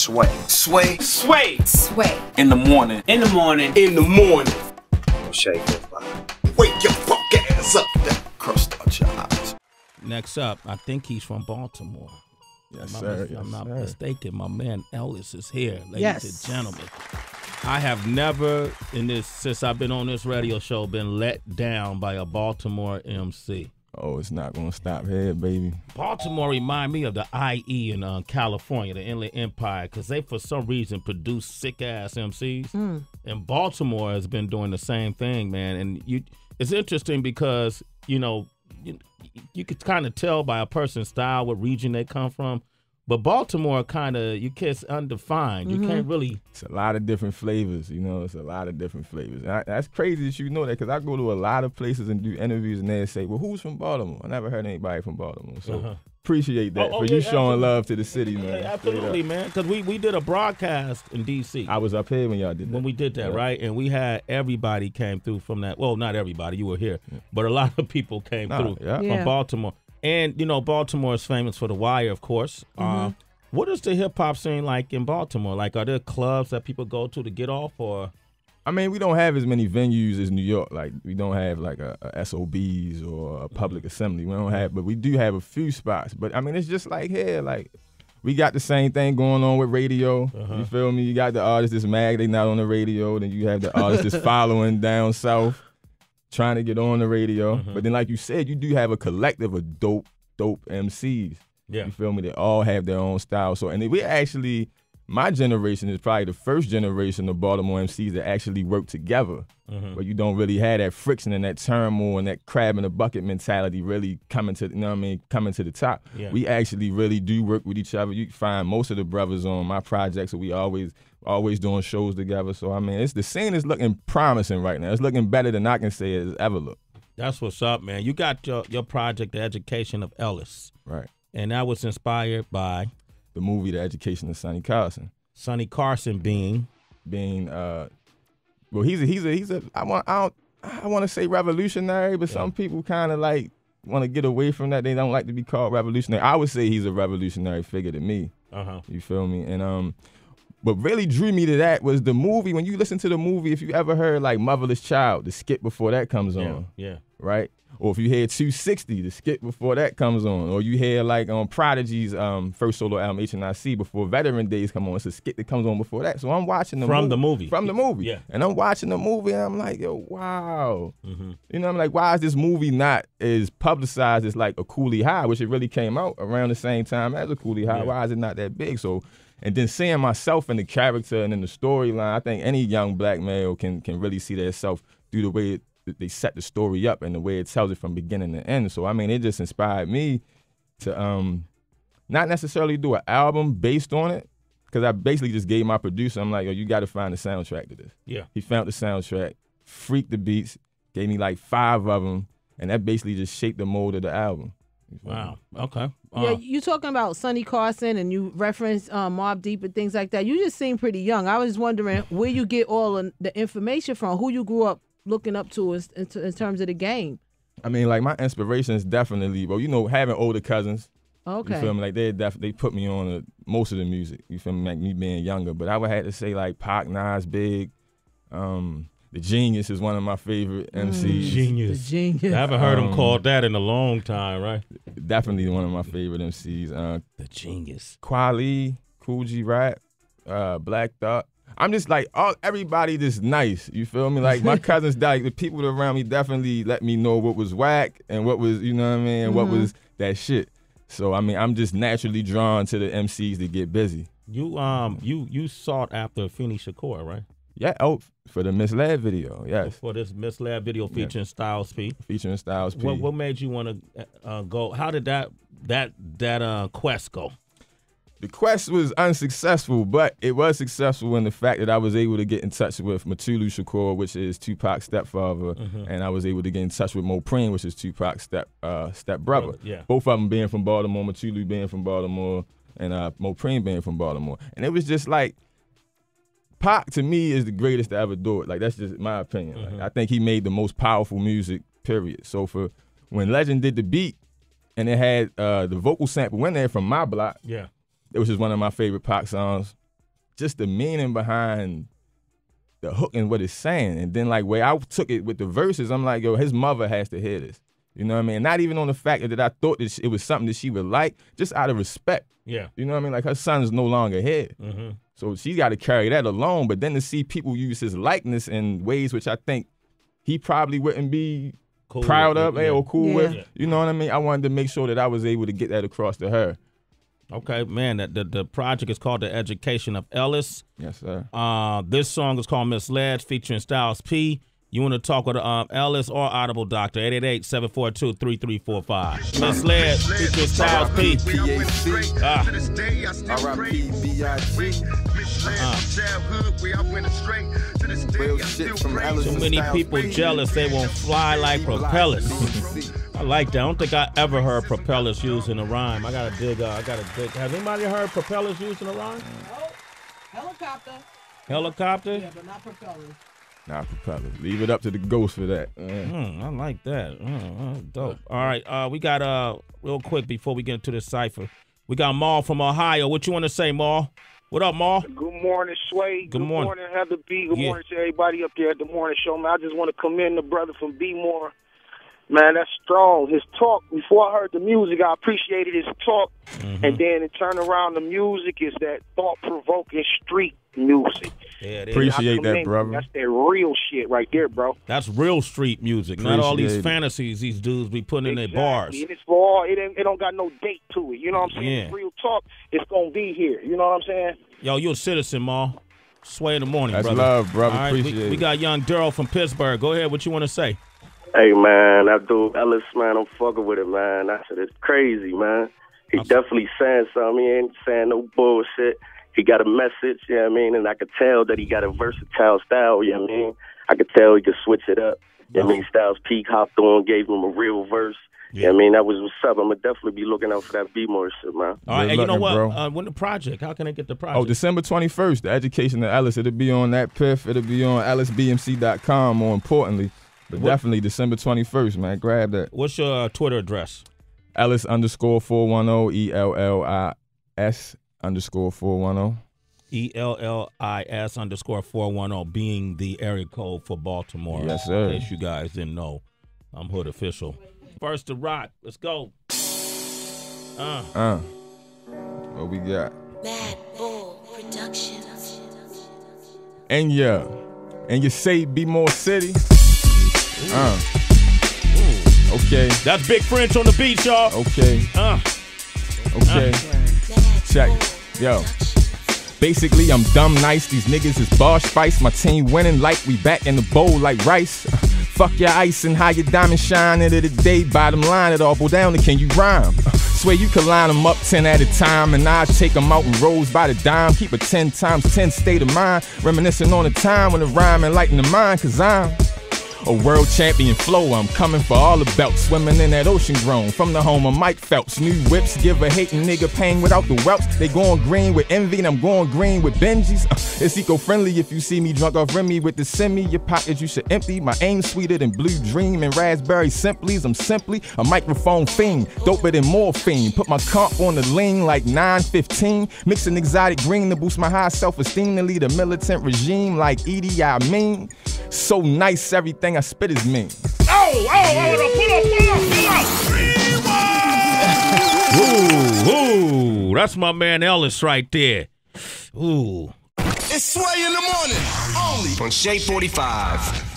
Sway. Sway. Sway. Sway. In the morning. In the morning. In the morning. Shake your body. Wake your fuck ass up. Crust out your eyes. Next up, I think he's from Baltimore. Yes, sir. If I'm not mistaken, my man Ellis is here, ladies Yes. and gentlemen. I have never, since I've been on this radio show, been let down by a Baltimore MC. Oh, it's not gonna stop here, baby. Baltimore remind me of the IE in California, the Inland Empire, because they, for some reason, produce sick-ass MCs. And Baltimore has been doing the same thing, man. And it's interesting because, you could kind of tell by a person's style what region they come from. But Baltimore it's undefined. You can't really. It's a lot of different flavors, It's a lot of different flavors. And that's crazy that you know that because I go to a lot of places and do interviews and they say, well, who's from Baltimore? I never heard anybody from Baltimore. So appreciate that for you showing love to the city, man. Yeah, absolutely, man. Because we did a broadcast in D.C. I was up here when y'all did that. When we did that, right? And we had everybody came through from that. Well, not everybody. You were here. But a lot of people came through from Baltimore. And, Baltimore is famous for The Wire, of course. What is the hip-hop scene like in Baltimore? Like, are there clubs that people go to get off, or? I mean, we don't have as many venues as New York. Like, we don't have, like, a SOBs or a public assembly. We don't have, but we do have a few spots. But, I mean, it's just like here. Like, we got the same thing going on with radio. You feel me? You got the artists that's mad they not on the radio. Then you have the artists that's following down south, trying to get on the radio. But then, like you said, you do have a collective of dope MCs. Yeah. You feel me? They all have their own style. So, and we actually, my generation is probably the first generation of Baltimore MCs that actually work together. But you don't really have that friction and that turmoil and that crab in the bucket mentality really coming to, coming to the top. Yeah. We actually really do work with each other. You can find most of the brothers on my projects, so we always doing shows together. So, I mean, the scene is looking promising right now. It's looking better than I can say it's ever looked. That's what's up, man. You got your project, The Education of Ellis. Right. And that was inspired by? The movie, The Education of Sonny Carson. Sonny Carson being, well, he's a I want to say revolutionary, but some people kind of like want to get away from that. They don't like to be called revolutionary. I would say he's a revolutionary figure to me. You feel me? And what really drew me to that was the movie. When you listen to the movie, if you ever heard like Motherless Child, the skit before that comes on, right? Or if you hear 260, the skit before that comes on, or you hear like on Prodigy's first solo album HNIC before Veteran Days come on, it's a skit that comes on before that. So I'm watching the movie. From the movie. Yeah. And I'm watching the movie and I'm like, yo, wow. I'm like, why is this movie not as publicized as like a Coolie High, which it really came out around the same time as a Coolie High? Why is it not that big? So, and then seeing myself in the character and in the storyline, I think any young black male can really see their self through the way they set the story up and the way it tells it from beginning to end. So, I mean, it just inspired me to not necessarily do an album based on it, because I basically just gave my producer, I'm like, yo, you got to find the soundtrack to this. Yeah. He found the soundtrack, freaked the beats, gave me like 5 of them, and that basically just shaped the mold of the album. Wow. Okay. Yeah, you talking about Sonny Carson and you referenced Mobb Deep and things like that. You just seem pretty young. I was wondering where you get all of the information from, who you grew up looking up to in terms of the game. I mean, like, my inspiration is definitely, well, having older cousins. Okay. You feel me? Like, they put me on most of the music. You feel me? Like, me being younger. But I would have to say, like, Pac, Nas, Big. The Genius is one of my favorite MCs. Genius. The Genius. I haven't heard him called that in a long time, right? Definitely one of my favorite MCs. The Genius. Kweli, Cool G Rap, Black Thought. I'm just like, everybody just nice. You feel me? Like, my cousins, like, the people around me definitely let me know what was whack and what was, you know what I mean, and what was that shit. So, I mean, I'm just naturally drawn to the MCs that get busy. You sought after Afeni Shakur, right? Yeah, for the Misled video, yes. For this Misled video featuring Styles P. Featuring Styles P. What made you want to go? How did that quest go? The quest was unsuccessful, but it was successful in the fact that I was able to get in touch with Mutulu Shakur, which is Tupac's stepfather, and I was able to get in touch with Mo Preem, which is Tupac's stepbrother. Yeah. Both of them being from Baltimore, Mutulu being from Baltimore, and Mo Preem being from Baltimore. And it was just like, Pac, to me, is the greatest to ever do it. Like, that's just my opinion. Like, I think he made the most powerful music, period. So when Legend did the beat, and it had the vocal sample in there from My Block, it was just one of my favorite Pac songs. just the meaning behind the hook and what it's saying. And then like where I took it with the verses, I'm like, yo, his mother has to hear this. You know what I mean? Not even on the fact that I thought that it was something that she would like, just out of respect. Yeah. You know what I mean? Like her son is no longer here. Mm-hmm. So she got to carry that alone. But then to see people use his likeness in ways which I think he probably wouldn't be cool proud of or cool with. Yeah. You know what I mean? I wanted to make sure that I was able to get that across to her. Okay, man, the project is called The Education of Ellis. Yes, sir. This song is called Misled, featuring Styles P. You want to talk with Ellis or Audible Doctor, 888-742-3345. Misled, featuring Styles P. Too many people jealous they won't fly like propellers. I like that. I don't think I ever heard propellers used in a rhyme. I gotta dig. Has anybody heard propellers used in a rhyme? Oh, helicopter. Helicopter? Yeah, but not propellers. Not propellers. Leave it up to the ghost for that. I like that. Dope. All right. We got real quick before we get into this cipher. We got Maul from Ohio. What you want to say, Maul? What up, Maul? Good morning, Sway. Good morning, Heather B. Good morning to everybody up there at the morning show, man. I just want to commend the brother from B-More. Man, that's strong. His talk, before I heard the music, I appreciated his talk. Mm-hmm. And then it turned around, the music is that thought-provoking street music. Yeah, it is. Appreciate that, brother. That's that real shit right there, bro. That's real street music, not all these fantasies these dudes be putting in their bars. And it's for all, it don't got no date to it. You know what I'm saying? Yeah. Real talk, it's going to be here. You know what I'm saying? Yo, you a citizen, Maul. Sway in the morning, That's brother. Love, brother. All right, appreciate it. We got young Daryl from Pittsburgh. Go ahead. What you want to say? Hey, man, that dude Ellis, man, I'm fucking with it, man. That shit is crazy, man. He definitely saying something. He ain't saying no bullshit. He got a message, you know what I mean? And I could tell that he got a versatile style, you know what I mean? I could tell he could switch it up. You know what I mean? Styles P hopped on, gave him a real verse. Yeah. You know what I mean? That was what's up. I'm going to definitely be looking out for that B-More shit, man. All right, and you know what? When the project, how can I get the project? Oh, December 21st, The Education of Ellis. It'll be on that piff. It'll be on ellisbmc.com, more importantly. But definitely December 21st, man. Grab that. What's your Twitter address? Ellis_410, ELLIS_410. ELLIS_410 being the area code for Baltimore. Yes, sir. In case you guys didn't know, I'm hood official. First to rock. Let's go. What we got? Mad Bull Productions. And you say B-More City. Okay. That's Big French on the beat, y'all. Okay. Okay. Check. Yo. Basically, I'm dumb nice. These niggas is bar spice. My team winning like we back in the bowl like rice. Fuck your ice and how your diamond shine. End of the day, bottom line, it all boil down to can you rhyme? Swear you can line them up 10 at a time, and I take them out in rows by the dime. Keep a 10 times 10 state of mind, reminiscing on the time when the rhyme enlightened the mind, cause I'm a world champion flow. I'm coming for all the belts, swimming in that ocean grown from the home of Mike Phelps. New whips give a hating nigga pain without the whelps. They going green with envy and I'm going green with Benjis. It's eco-friendly if you see me drunk off Remy with the semi. Your pockets you should empty. My aim sweeter than Blue Dream and Raspberry Simplies. I'm simply a microphone fiend, doper than morphine. Put my comp on the lean like 915. Mixing exotic green to boost my high self-esteem. To lead a militant regime like Idi Amin. So nice, everything I spit is mean. Pull up. Ooh, that's my man Ellis right there. Ooh. It's Sway in the morning, only on Shade 45.